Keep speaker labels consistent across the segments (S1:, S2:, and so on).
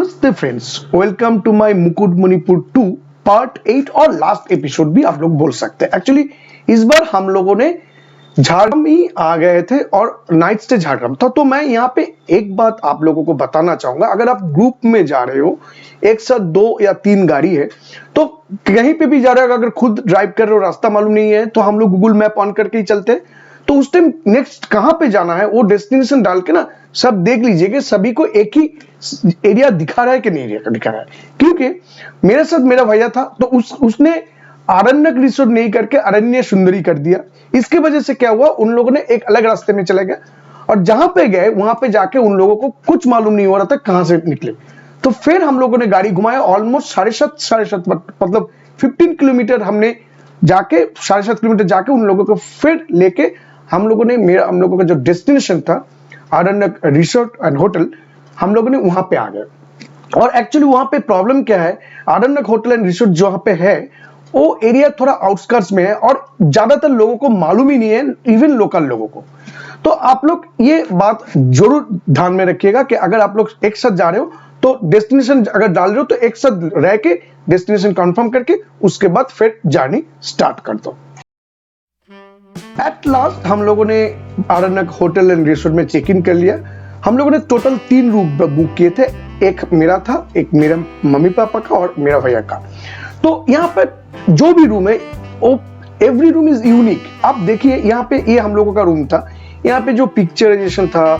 S1: नमस्ते friends, welcome to my मुकुट Manipur 2 part 8 और लास्ट एपिसोड भी आप लोग बोल सकते हैं। एक्चुअली इस बार हम लोगों ने झारग्राम ही आ गए थे और नाइट स्टे झारग्राम था। तो मैं यहाँ पे एक बात आप लोगों को बताना चाहूंगा, अगर आप ग्रुप में जा रहे हो, एक साथ 2 या 3 गाड़ी है, तो कहीं पे भी जा रहे हो, अगर खुद ड्राइव कर रहे हो, रास्ता मालूम नहीं है, तो हम लोग गूगल मैप ऑन करके ही चलते हैं। तो उस टाइम नेक्स्ट कहां पे जाना है वो डेस्टिनेशन डाल के ना सब देख लीजिए कि सभी को एक ही एरिया दिखा रहा है कि नहीं दिखा रहा है। क्योंकि मेरे साथ मेरा भैया था, तो उसने आरण्यक रिसोर्ट नहीं करके अरण्य सुंदरी कर दिया। इसके वजह से क्या हुआ, उन लोगों ने एक अलग रास्ते में चले गए और जहां पे गए वहां पे जाके उन लोगों को कुछ मालूम नहीं हो रहा था कहां से निकले। तो फिर हम लोगों ने गाड़ी घुमाया, ऑलमोस्ट 7.5 मतलब 15 किलोमीटर हमने जाके 7.5 किलोमीटर जाके उन लोगों को फिर लेके हम लोगों का जो डेस्टिनेशन था आरण्यक रिसोर्ट एंड होटल, हम लोगों ने वहां पे आ गए। और एक्चुअली वहां पे प्रॉब्लम क्या है, आरण्यक होटल एंड रिसोर्ट जहां पे है वो एरिया थोड़ा आउटस्कर्ट्स में है और ज्यादातर लोगों को मालूम ही नहीं है, इवन लोकल लोगों को। तो आप लोग ये बात जरूर ध्यान में रखिएगा कि अगर आप लोग एक साथ जा रहे हो तो डेस्टिनेशन अगर डाल रहे हो तो एक साथ रह के डेस्टिनेशन कंफर्म करके उसके बाद फिर जर्नी स्टार्ट कर दो। एट लास्ट हम लोगों ने आरण्यक होटल एंड रिसोर्ट में चेक इन कर लिया। हम लोगों ने टोटल 3 रूम बुक किए थे, एक मेरा था, एक मेरे मम्मी पापा का और मेरा भैया का। तो यहाँ पर जो भी रूम है वो एवरी रूम इज यूनिक। आप देखिए यहाँ पे ये हम लोगों का रूम था, यहाँ पे जो पिक्चराइजेशन था,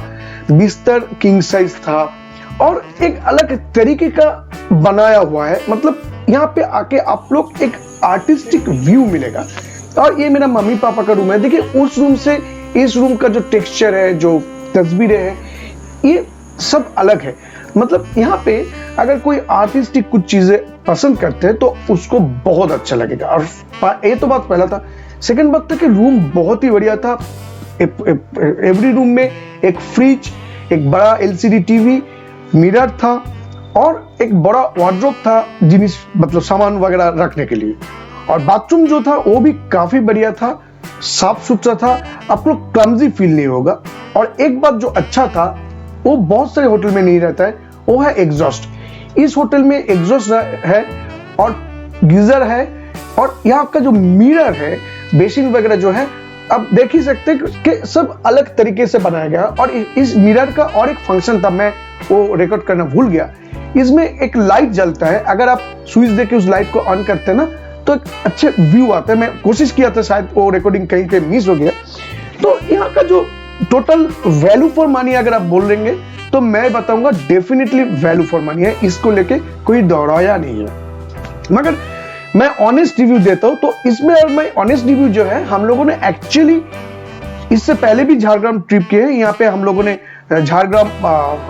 S1: बिस्तर किंग साइज था और एक अलग तरीके का बनाया हुआ है। मतलब यहाँ पे आके आप लोग एक आर्टिस्टिक व्यू मिलेगा। और ये मेरा मम्मी पापा का रूम है। देखिए उस रूम से इस रूम का जो टेक्सचर है, जो तस्वीरें हैं, ये सब अलग है। मतलब यहाँ पे अगर कोई आर्टिस्टिक कुछ चीजें पसंद करते हैं तो उसको बहुत अच्छा लगेगा। और ये तो बात पहला था। सेकंड बात था कि रूम बहुत ही बढ़िया था। एवरी रूम में एक फ्रिज, एक बड़ा LCD टीवी, मिरर था और एक बड़ा वार्डरोब था जिनिस मतलब सामान वगैरह रखने के लिए। और बाथरूम जो था वो भी काफी बढ़िया था, साफ सुथरा था, आप लोग क्लमजी फील नहीं होगा। और एक बात जो अच्छा था वो बहुत सारे होटल में नहीं रहता है, वो है एग्जॉस्ट। इस होटल में एग्जॉस्ट है और गीजर है और यहाँ का जो मिरर है, बेसिन वगैरह जो है, अब देख ही सकते हैं कि सब अलग तरीके से बनाया गया। और इस मिरर का और एक फंक्शन था, मैं वो रिकॉर्ड करना भूल गया। इसमें एक लाइट जलता है, अगर आप स्विच देके उस लाइट को ऑन करते हैं ना तो एक अच्छे व्यू आता है। मैं कोशिश किया था, शायद वो रिकॉर्डिंग कहीं पे मिस हो गया। तो यहाँ का जो टोटल वैल्यू फॉर मनी अगर आप बोल देंगे तो मैं बताऊंगा डेफिनेटली वैल्यू फॉर मनी है, इसको लेके कोई दौड़ाया नहीं है। मगर मैं ऑनेस्ट रिव्यू देता हूं तो इसमें, और मैं ऑनेस्ट रिव्यू जो है, हम लोगों ने एक्चुअली इससे पहले भी झारग्राम ट्रिप किए हैं। यहाँ पे हम लोगों ने झारग्राम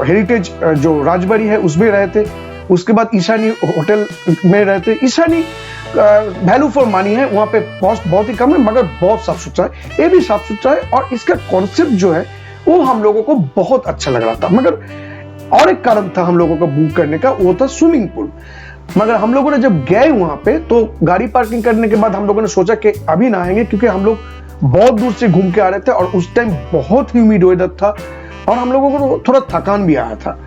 S1: हेरिटेज जो राजबाड़ी है उसमें रहे थे, उसके बाद ईशानी होटल में रहे थे। ईशानी वैल्यू फॉर मनी है, वहां पे कॉस्ट बहुत ही कम है मगर बहुत साफ सुथरा है, ये भी साफ सुथरा है। और इसका कॉन्सेप्ट जो है वो हम लोगों को बहुत अच्छा लग रहा था। मगर और एक कारण था हम लोगों को बुक करने का, वो था स्विमिंग पूल। मगर हम लोगों ने जब गए वहां पे तो गाड़ी पार्किंग करने के बाद हम लोगों ने सोचा कि अभी ना आएंगे, क्योंकि हम लोग बहुत दूर से घूम के आ रहे थे और उस टाइम बहुत ह्यूमिड वेदर था और हम लोगों को थोड़ा थकान भी आया था।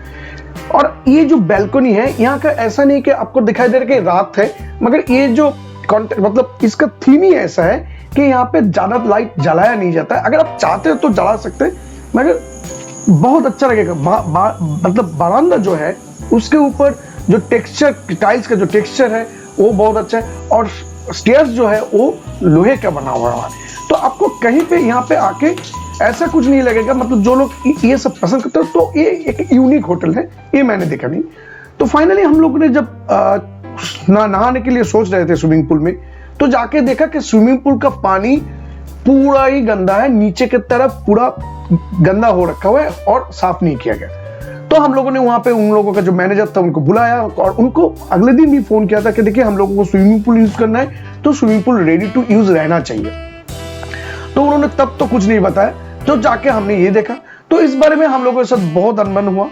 S1: और ये जो बैल्कनी है यहाँ का, ऐसा नहीं कि आपको दिखाई दे रहा है कि रात है, मगर ये जो मतलब इसका थीम ही ऐसा है कि यहाँ पे ज्यादा लाइट जलाया नहीं जाता है। अगर आप चाहते हो तो जला सकते हैं, मगर बहुत अच्छा लगेगा। मतलब बरामदा जो है उसके ऊपर जो टेक्सचर, टाइल्स का जो टेक्सचर है वो बहुत अच्छा है और स्टेयर्स जो है वो लोहे का बना हुआ है। तो आपको कहीं पे यहाँ पे आके ऐसा कुछ नहीं लगेगा। मतलब जो लोग ये सब पसंद करते हो तो ये एक यूनिक होटल है, ये मैंने देखा नहीं। तो फाइनली हम लोगों ने जब नहाने के लिए सोच रहे थे स्विमिंग पूल में, तो जाके देखा कि स्विमिंग पूल का पानी पूरा ही गंदा है, नीचे की तरफ पूरा गंदा हो रखा हुआ है और साफ नहीं किया गया। तो हम लोगों ने वहां पे उन लोगों का जो मैनेजर था उनको बुलाया और उनको अगले दिन भी फोन किया था कि देखिए हम लोगों को स्विमिंग पूल यूज करना है तो swimming pool ready to use रहना चाहिए। तो उन्होंने तब तो कुछ नहीं बताया, जो जाके हमने ये देखा। तो इस बारे में हम लोगों के साथ बहुत अनबन हुआ।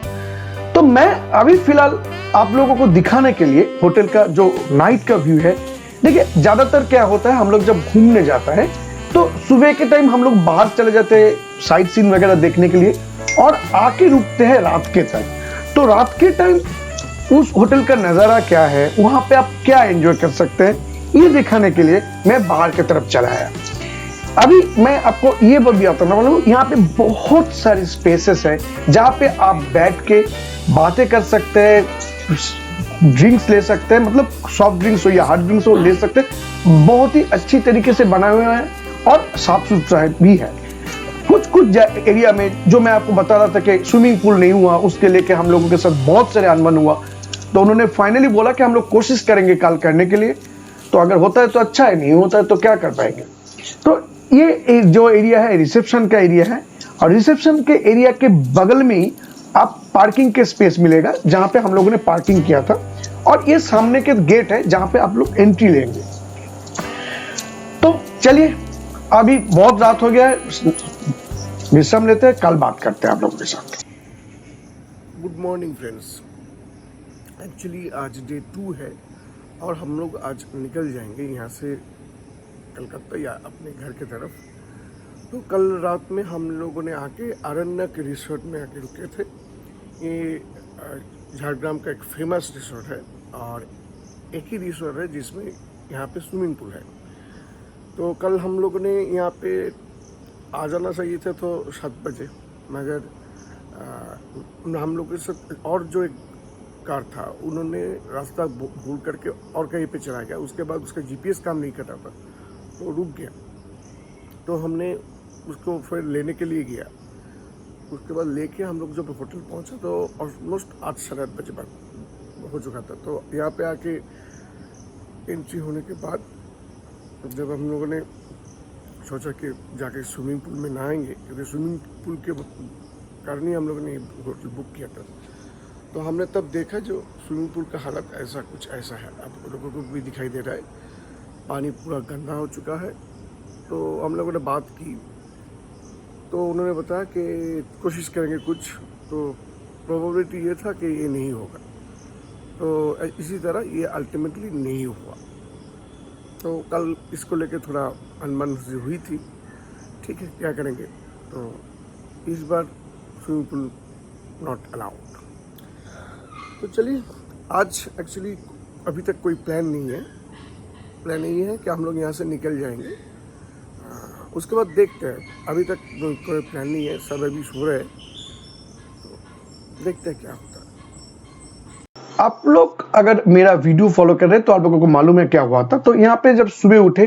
S1: तो मैं अभी फिलहाल आप लोगों को दिखाने के लिए होटल का जो नाइट का व्यू है। देखिए ज्यादातर क्या होता है, हम लोग जब घूमने जाता है तो सुबह के टाइम हम लोग बाहर चले जाते हैं साइट सीन वगैरह देखने के लिए और आके रुकते हैं रात के टाइम। तो रात के टाइम उस होटल का नजारा क्या है, वहां पे आप क्या एंजॉय कर सकते हैं, ये दिखाने के लिए मैं बाहर की तरफ चला आया। अभी मैं आपको ये भी बताना वाला हूँ, यहाँ पे बहुत सारी स्पेसेस है जहाँ पे आप बैठ के बातें कर सकते हैं, ड्रिंक्स ले सकते हैं, मतलब सॉफ्ट ड्रिंक्स हो या हार्ड ड्रिंक्स हो ले सकते हैं। बहुत ही अच्छी तरीके से बनाए हुए हैं और साफ सुथरा भी है। कुछ एरिया में जो मैं आपको बता रहा था कि स्विमिंग पूल नहीं हुआ, उसके लेके हम लोगों के साथ बहुत सारे अनबन हुआ, तो उन्होंने फाइनली बोला कि हम लोग कोशिश करेंगे कल करने के लिए, तो अगर होता है तो अच्छा है, नहीं होता है तो क्या कर पाएंगे। तो ये जो एरिया है रिसेप्शन का एरिया है, और रिसेप्शन के एरिया के बगल में ही आप पार्किंग के स्पेस मिलेगा जहां पे हम लोगों ने पार्किंग किया था, और ये सामने के गेट है जहां पे आप लोग एंट्री लेंगे। तो चलिए, अभी बहुत रात हो गया है, विश्राम लेते हैं, कल बात करते हैं आप लोगों के साथ।
S2: Good morning friends. एक्चुअली आज डे 2 है और हम लोग आज निकल जाएंगे यहाँ से कलकत्ता या अपने घर की तरफ। तो कल रात में हम लोगों ने आके आरण्यक रिसोर्ट में आके रुके थे। ये झारग्राम का एक फेमस रिसोर्ट है और एक ही रिसोर्ट है जिसमें यहाँ पे स्विमिंग पूल है। तो कल हम लोगों ने यहाँ पे आ जाना चाहिए था तो 7 बजे, मगर हम लोग के साथ और जो एक कार था उन्होंने रास्ता भूल करके और कहीं पे चला गया। उसके बाद उसका जीपीएस काम नहीं कर रहा था तो रुक गया। तो हमने उसको फिर लेने के लिए गया। उसके बाद लेके हम लोग जब होटल पहुंचा तो ऑलमोस्ट 8 साढ़े 8 बजे बाद हो चुका था। तो यहाँ पे आके एंट्री होने के बाद जब हम लोगों ने सोचा कि जाके स्विमिंग पूल में नहाएंगे, क्योंकि स्विमिंग पूल के कारण ही हम लोगों ने होटल बुक किया था, तो हमने तब देखा जो स्विमिंग पूल का हालत ऐसा है। आप लोगों को भी दिखाई दे रहा है, पानी पूरा गंदा हो चुका है। तो हम लोगों ने बात की तो उन्होंने बताया कि कोशिश करेंगे कुछ, तो प्रोबेबिलिटी ये था कि ये नहीं होगा। तो इसी तरह ये अल्टीमेटली नहीं हुआ। तो कल इसको लेके थोड़ा अनबन हुई थी। ठीक है, क्या करेंगे। तो इस बार स्विमिंग पूल नॉट अलाउड। तो चलिए, आज एक्चुअली अभी तक कोई प्लान नहीं है। प्लान यही है कि हम लोग यहाँ से निकल जाएंगे। उसके बाद देखते हैं। अभी तक कोई प्लान नहीं है, सब अभी सो रहे हैं, तो देखते हैं क्या होता है।
S1: आप लोग अगर मेरा वीडियो फॉलो कर रहे हैं तो आप लोगों को मालूम है क्या हुआ था। तो यहाँ पे जब सुबह उठे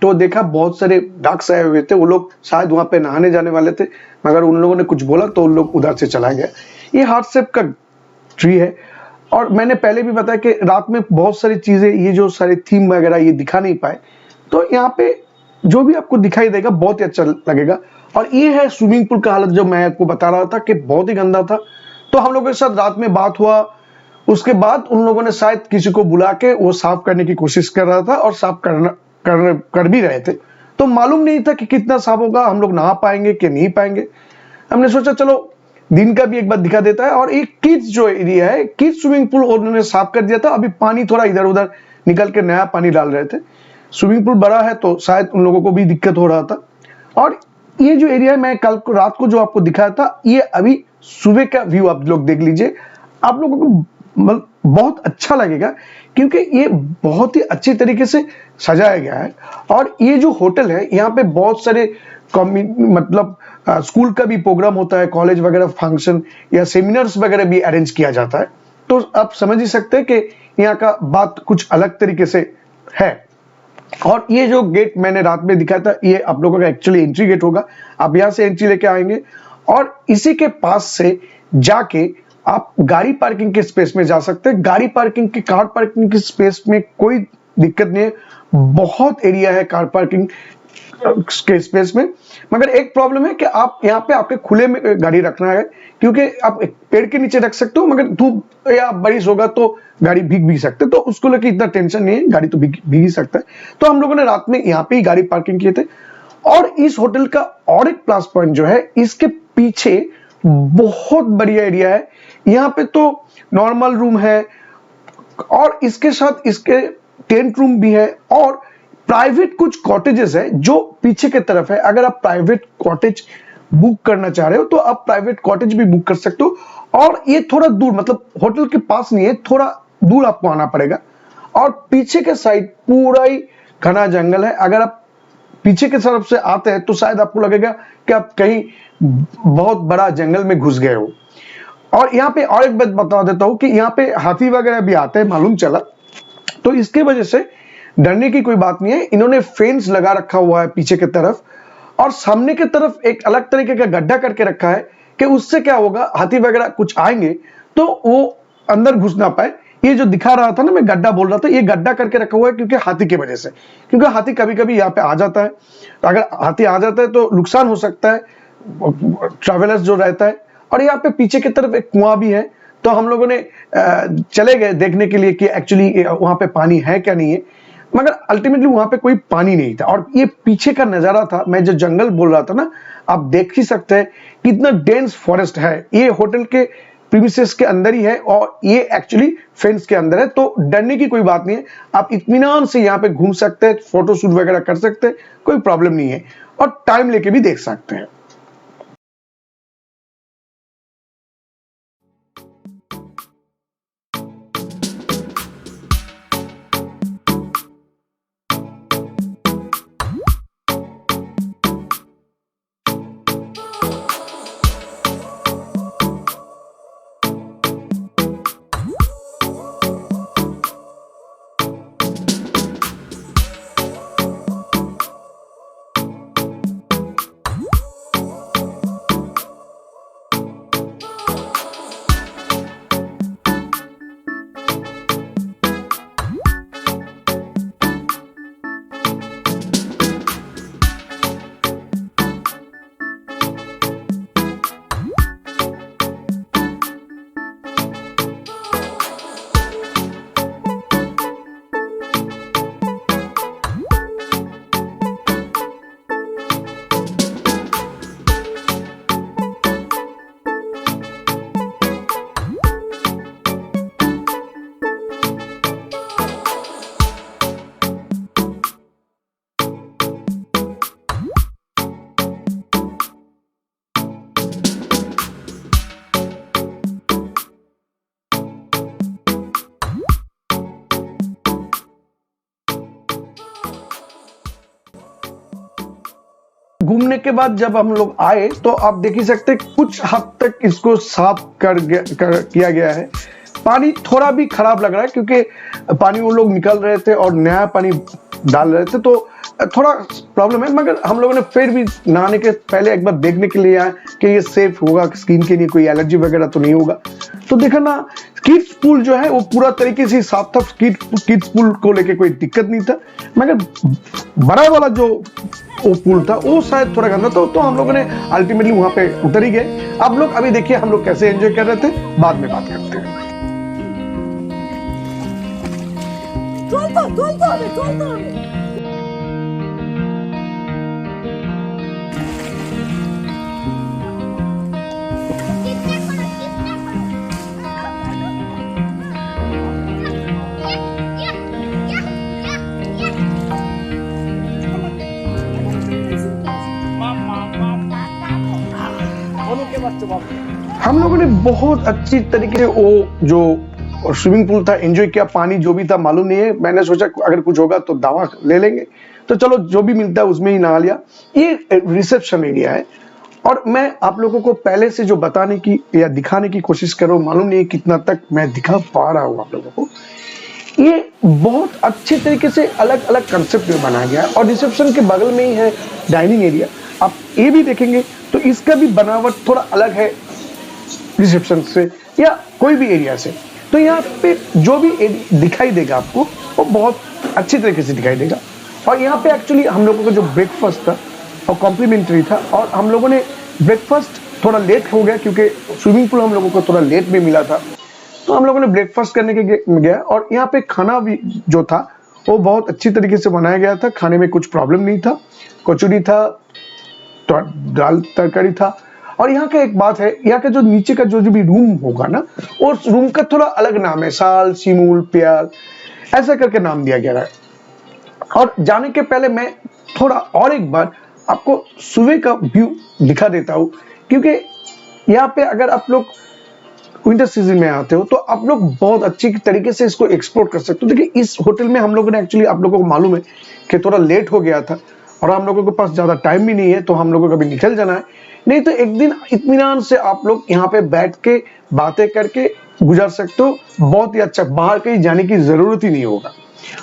S1: तो देखा बहुत सारे डक्स आए हुए थे। वो लोग शायद वहां पे नहाने जाने वाले थे, मगर उन लोगों ने कुछ बोला तो उन लोग उधर से चला गया। ये हार्ट शेप का ट्री है, और मैंने पहले भी बताया कि रात में बहुत सारी चीजें, ये जो सारे थीम वगैरह ये दिखा नहीं पाए, तो यहाँ पे जो भी आपको दिखाई देगा बहुत ही अच्छा लगेगा। और ये है स्विमिंग पूल का हालत जो मैं आपको बता रहा था कि बहुत ही गंदा था। तो हम लोगों के साथ रात में बात हुआ, उसके बाद उन लोगों ने शायद किसी को बुला के वो साफ करने की कोशिश कर रहा था, और साफ कर भी रहे थे। तो मालूम नहीं था कि कितना साफ होगा, हम लोग नहा पाएंगे कि नहीं पाएंगे। हमने सोचा चलो दिन का भी एक बार दिखा देता है। और एक किड्स जो एरिया है, किड्स स्विमिंग पूल उन्होंने साफ कर दिया था। अभी पानी थोड़ा इधर उधर निकल के नया पानी डाल रहे थे। स्विमिंग पूल बड़ा है तो शायद उन लोगों को भी दिक्कत हो रहा था। और ये जो एरिया है, मैं कल रात को जो आपको दिखाया था, ये अभी सुबह का व्यू आप लोग देख लीजिए। आप लोगों को बहुत अच्छा लगेगा, क्योंकि ये बहुत ही अच्छी तरीके से सजाया गया है। और ये जो होटल है, यहाँ पे बहुत सारे मतलब स्कूल का भी प्रोग्राम होता है, कॉलेज वगैरह फंक्शन या सेमिनार्स वगैरह भी अरेंज किया जाता है। तो आप समझ ही सकते हैं कि यहाँ का बात कुछ अलग तरीके से है। और ये जो गेट मैंने रात में दिखाया था, ये आप लोगों का एक्चुअली एंट्री गेट होगा। आप यहाँ से एंट्री लेके आएंगे और इसी के पास से जाके आप गाड़ी पार्किंग के स्पेस में जा सकते हैं। गाड़ी पार्किंग की, कार पार्किंग की स्पेस में कोई दिक्कत नहीं है, बहुत एरिया है कार पार्किंग के स्पेस में। मगर एक प्रॉब्लम है कि आप यहाँ पे आपके खुले में गाड़ी रखना है, क्योंकि आप एक पेड़ के नीचे रख सकते हो, मगर धूप या बारिश होगा तो गाड़ी भीग भी सकते, तो उसको लेके इतना टेंशन नहीं है, गाड़ी तो भीग ही सकता है। तो हम लोगों ने रात में यहाँ पे ही गाड़ी पार्किंग किए थे। और इस होटल का और एक प्लस पॉइंट जो है, इसके पीछे बहुत बढ़िया एरिया है। यहाँ पे तो नॉर्मल रूम है, और इसके साथ इसके टेंट रूम भी है, और प्राइवेट कुछ कॉटेजेस है जो पीछे की तरफ है। अगर आप प्राइवेट कॉटेज बुक करना चाह रहे हो तो आप प्राइवेट कॉटेज भी बुक कर सकते हो। और ये थोड़ा दूर, मतलब होटल के पास नहीं है, थोड़ा दूर आपको आना पड़ेगा। और पीछे के साइड पूरा ही घना जंगल है। अगर आप पीछे के तरफ से आते हैं तो शायद आपको लगेगा कि आप कहीं बहुत बड़ा जंगल में घुस गए हो। और यहाँ पे और एक बात बता देता हूँ कि यहाँ पे हाथी वगैरह भी आते हैं, मालूम चला। तो इसके वजह से डरने की कोई बात नहीं है। इन्होंने फेंस लगा रखा हुआ है पीछे की तरफ, और सामने की तरफ एक अलग तरीके का गड्ढा करके रखा है कि उससे क्या होगा, हाथी वगैरह कुछ आएंगे तो वो अंदर घुस ना पाए। ये जो दिखा रहा था ना, मैं गड्ढा बोल रहा था, ये गड्ढा करके रखा हुआ है क्योंकि हाथी की वजह से, क्योंकि हाथी कभी कभी यहाँ पे आ जाता है। तो अगर हाथी आ जाता है तो नुकसान हो सकता है ट्रैवलर्स जो रहता है। और यहाँ पे पीछे की तरफ एक कुआं भी है, तो हम लोगों ने चले गए देखने के लिए कि एक्चुअली वहां पे पानी है क्या नहीं है, मगर अल्टीमेटली वहां पे कोई पानी नहीं था। और ये पीछे का नजारा था, मैं जो जंगल बोल रहा था ना, आप देख ही सकते हैं कितना डेंस फॉरेस्ट है। ये होटल के प्रीमिसेस के अंदर ही है और ये एक्चुअली फेंस के अंदर है, तो डरने की कोई बात नहीं है। आप इत्मीनान से यहाँ पे घूम सकते हैं, फोटो शूट वगैरह कर सकते हैं, कोई प्रॉब्लम नहीं है, और टाइम लेके भी देख सकते हैं। घूमने के बाद जब हम लोग आए तो आप देख ही सकते हैं कुछ हद तक इसको साफ किया गया है। पानी थोड़ा भी खराब लग रहा है क्योंकि पानी वो लोग निकल रहे थे और नया पानी डाल रहे थे, तो थोड़ा प्रॉब्लम है। मगर हम लोगों ने फिर भी नहाने के पहले एक बार देखने के लिए आए कि ये सेफ होगा, स्किन के लिए कोई एलर्जी वगैरह तो नहीं होगा। तो देखा ना, किड्स पूल जो है वो पूरा तरीके से साफ था। किड्स पूल को लेके कोई दिक्कत नहीं था, मगर बड़ा वाला जो वो पूल था वो शायद थोड़ा गंदा था। तो हम लोगों ने अल्टीमेटली वहां पे उतर ही गए। आप लोग अभी देखिए हम लोग कैसे एंजॉय कर रहे थे, बाद में बात करते हैं। हम लोगों ने बहुत अच्छी तरीके से वो जो स्विमिंग पूल था एंजॉय किया। पानी जो भी था मालूम नहीं है, मैंने सोचा अगर कुछ होगा तो दावा ले लेंगे, तो चलो जो भी मिलता है उसमें ही नहा लिया। ये रिसेप्शन एरिया है, और मैं आप लोगों को पहले से जो बताने की या दिखाने की कोशिश कर रहा हूँ, मालूम नहीं कितना तक मैं दिखा पा रहा हूँ आप लोगों को। ये बहुत अच्छे तरीके से अलग अलग कंसेप्ट में बनाया गया है, और रिसेप्शन के बगल में ही है डाइनिंग एरिया। आप ये भी देखेंगे तो इसका भी बनावट थोड़ा अलग है रिसेप्शन से या कोई भी एरिया से। तो यहाँ पे जो भी दिखाई देगा आपको वो बहुत अच्छी तरीके से दिखाई देगा। और यहाँ पे एक्चुअली हम लोगों का जो ब्रेकफास्ट था और कॉम्प्लीमेंट्री था, और हम लोगों ने ब्रेकफास्ट थोड़ा लेट हो गया क्योंकि स्विमिंग पूल हम लोगों को थोड़ा लेट में मिला था, तो हम लोगों ने ब्रेकफास्ट करने के गया। और यहाँ पे खाना भी जो था वो बहुत अच्छी तरीके से बनाया गया था, खाने में कुछ प्रॉब्लम नहीं था। कचौड़ी था, दाल तरकारी था। और यहाँ का एक बात है, यहाँ का जो नीचे का जो भी रूम होगा ना, उस रूम का थोड़ा अलग नाम है, साल, सिमूल, प्याल, ऐसा करके नाम दिया गया है। और जाने के पहले मैं थोड़ा और एक बार आपको सुबह का व्यू दिखा देता हूँ, क्योंकि यहाँ पे अगर आप लोग विंटर सीजन में आते हो तो आप लोग बहुत अच्छी तरीके से इसको एक्सप्लोर कर सकते हो। देखिए इस होटल में हम लोगों ने एक्चुअली, आप लोगों को मालूम है कि थोड़ा लेट हो गया था और हम लोगों के पास ज्यादा टाइम भी नहीं है, तो हम लोगों को अभी निकल जाना है। नहीं तो एक दिन इत्मीनान से आप लोग यहाँ पे बैठ के बातें करके गुजार सकते हो, बहुत ही अच्छा, बाहर कहीं जाने की जरूरत ही नहीं होगा।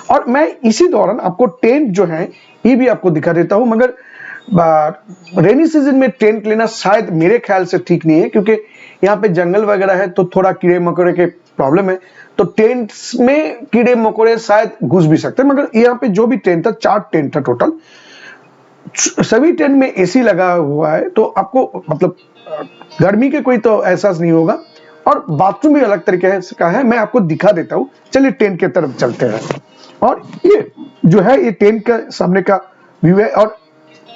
S1: और मैं इसी दौरान आपको टेंट जो है ये भी आपको दिखा देता हूँ, मगर रेनी सीजन में टेंट लेना शायद मेरे ख्याल से ठीक नहीं है, क्योंकि यहाँ पे जंगल वगैरह है तो थोड़ा कीड़े मकोड़े के प्रॉब्लम है, तो टेंट में कीड़े मकोड़े शायद घुस भी सकते हैं। मगर यहाँ पे जो भी टेंट था, 4 टेंट था टोटल, सभी टेंट में एसी लगा हुआ है, तो आपको मतलब गर्मी के कोई तो एहसास नहीं होगा। और बाथरूम भी अलग तरीके का है, मैं आपको दिखा देता हूँ। चलिए टेंट की तरफ चलते हैं। और ये जो है ये टेंट का सामने का व्यू है, और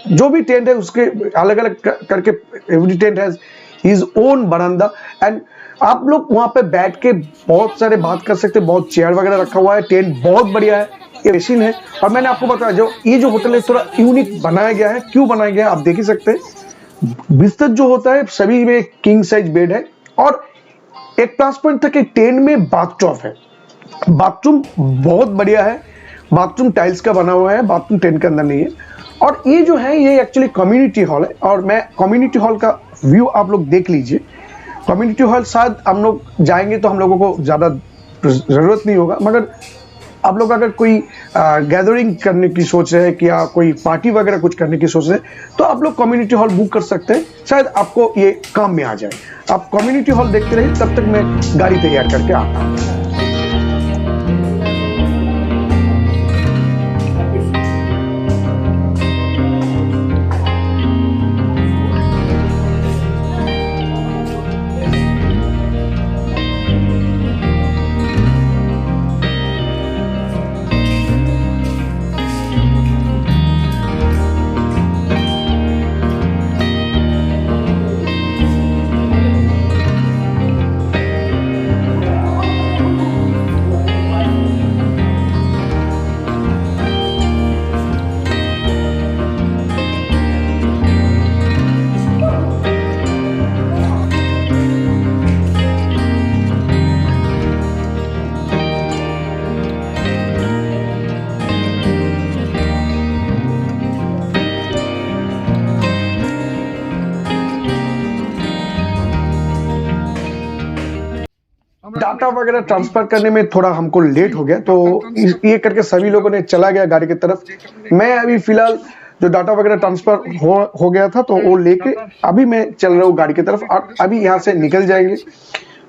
S1: जो भी टेंट है उसके अलग अलग करके every tent has his own बरामदा, एंड आप लोग वहां पे बैठ के बहुत सारे बात कर सकते हैं। बहुत चेयर वगैरह रखा हुआ है, टेंट बहुत बढ़िया है, एसी है। और मैंने आपको बताया जो ये जो होटल है थोड़ा यूनिक बनाया गया है। क्यों बनाया गया है आप देख ही सकते हैं। बिस्तर जो होता है सभी में किंग साइज बेड है, और एक प्लस पॉइंट था कि टेंट में बाथटब है। बाथरूम बहुत बढ़िया है, बाथरूम टाइल्स का बना हुआ है, बाथरूम टेंट के अंदर नहीं है। और ये जो है ये एक्चुअली कम्युनिटी हॉल है, और मैं कम्युनिटी हॉल का व्यू आप लोग देख लीजिए। कम्युनिटी हॉल शायद हम लोग जाएंगे तो हम लोगों को ज़्यादा ज़रूरत नहीं होगा, मगर आप लोग अगर कोई गैदरिंग करने की सोच रहे हैं या कोई पार्टी वगैरह कुछ करने की सोच रहे हैं तो आप लोग कम्युनिटी हॉल बुक कर सकते हैं, शायद आपको ये काम में आ जाए। आप कम्युनिटी हॉल देखते रहिए, तब तक मैं गाड़ी तैयार करके आता हूँ। डाटा वगैरह ट्रांसफर करने में थोड़ा हमको लेट हो गया, तो ये करके सभी लोगों ने चला गया गाड़ी की तरफ। मैं अभी फिलहाल जो डाटा वगैरह ट्रांसफर हो गया था तो वो लेके अभी मैं चल रहा हूँ गाड़ी की तरफ, और अभी यहाँ से निकल जाएंगे।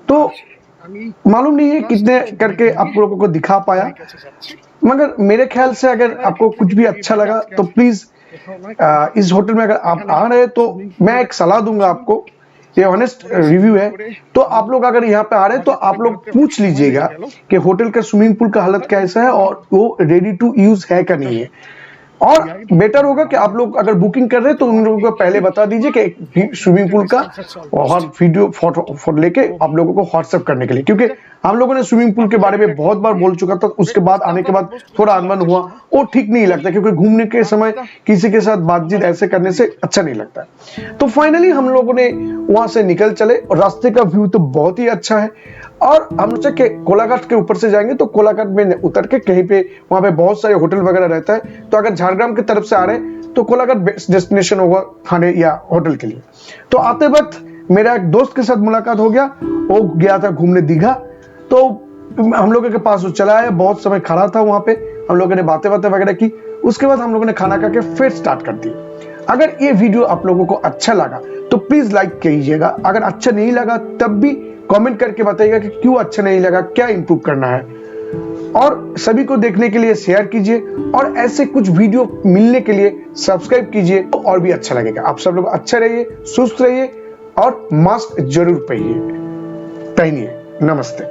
S1: तो मालूम नहीं है कितने करके आप लोगों को दिखा पाया, मगर मेरे ख्याल से अगर आपको कुछ भी अच्छा लगा तो प्लीज इस होटल में अगर आप आ रहे हैं तो मैं एक सलाह दूंगा आपको, ये ऑनेस्ट रिव्यू है। तो आप लोग अगर यहाँ पे आ रहे हैं तो आप लोग पूछ लीजिएगा कि होटल का स्विमिंग पूल का हालत कैसा है और वो रेडी टू यूज है का नहीं है। और बेटर होगा कि आप लोग अगर बुकिंग कर रहे हैं तो उन लोगों को पहले बता दीजिए कि स्विमिंग पूल का और वीडियो फोटो लेके आप लोगों को व्हाट्सएप करने के लिए, क्योंकि हम लोगों ने स्विमिंग पूल के बारे में बहुत बार बोल चुका था। उसके बाद आने के बाद थोड़ा अनबन हुआ, वो ठीक नहीं लगता, क्योंकि घूमने के समय किसी के साथ बातचीत ऐसे करने से अच्छा नहीं लगता। तो फाइनली हम लोगों ने वहां से निकल चले, और रास्ते का व्यू तो बहुत ही अच्छा है। और हम सोचे कि कोलाघाट के ऊपर से जाएंगे तो कोलाघाट में उतर के कहीं पे वहां पे बहुत सारे होटल वगैरह रहता है, तो अगर झारग्राम की तरफ से आ रहे हैं तो कोलाघाट बेस्ट डेस्टिनेशन होगा खाने या होटल के लिए। तो आते वक्त मेरा एक दोस्त के साथ मुलाकात हो गया, वो गया था घूमने दीघा, तो हम लोगों के पास वो चला आया, बहुत समय खड़ा था वहां पे, हम लोगों ने बातें वगैरह की। उसके बाद हम लोगों ने खाना खा के फिर स्टार्ट कर दी। अगर ये वीडियो आप लोगों को अच्छा लगा तो प्लीज लाइक कीजिएगा, अगर अच्छा नहीं लगा तब भी कमेंट करके बताइएगा कि क्यों अच्छा नहीं लगा, क्या इंप्रूव करना है। और सभी को देखने के लिए शेयर कीजिए, और ऐसे कुछ वीडियो मिलने के लिए सब्सक्राइब कीजिए, तो और भी अच्छा लगेगा। आप सब लोग अच्छे रहिए, सुस्त रहिए, और मास्क जरूर पहनिए। नमस्ते।